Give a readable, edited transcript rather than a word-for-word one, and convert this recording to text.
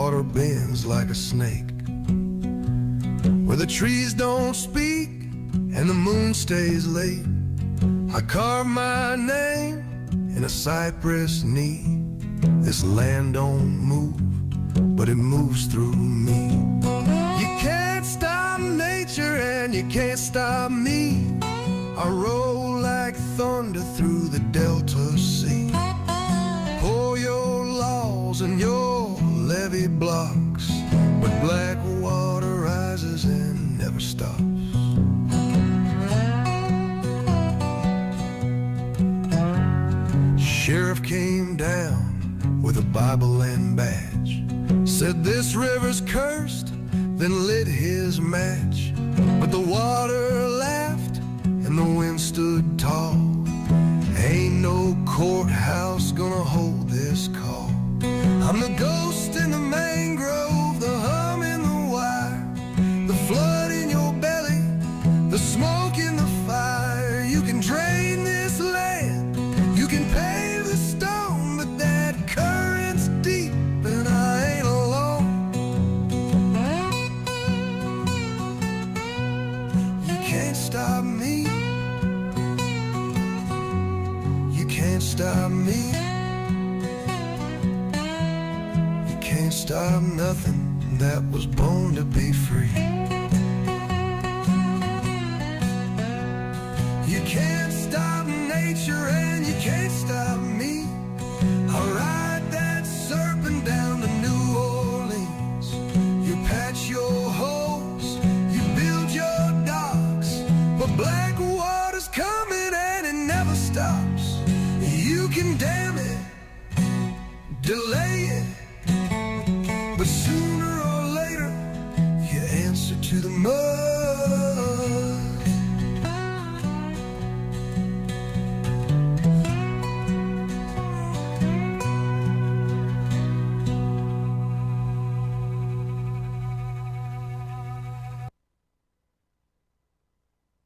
water bends like a snake, where the trees don't speak and the moon stays late. I carve my name in a cypress knee. This land don't move, but it moves through me. You can't stop nature and you can't stop me. I roll like thunder through the Delta Sea. Pour your laws and your levee blocks, but black water rises and never stops. Sheriff came down with a Bible and badge, said this river's cursed, then lit his match. But the water laughed and the wind stood tall. Ain't no courthouse gonna hold this call. I'm the ghost in the mangrove, the hum in the wire, the flood in your belly, the smoke in the fire. You can drain this land, you can pave the stone, but that current's deep and I ain't alone. You can't stop me, you can't stop me. You can't stop nothing that was born to be free. You can't stop nature and you can't stop me. I'll ride that serpent down to New Orleans. You patch your holes, you build your docks, but black water's coming and it never stops. You can dam it, delay it, but sooner or later you answer to the mud.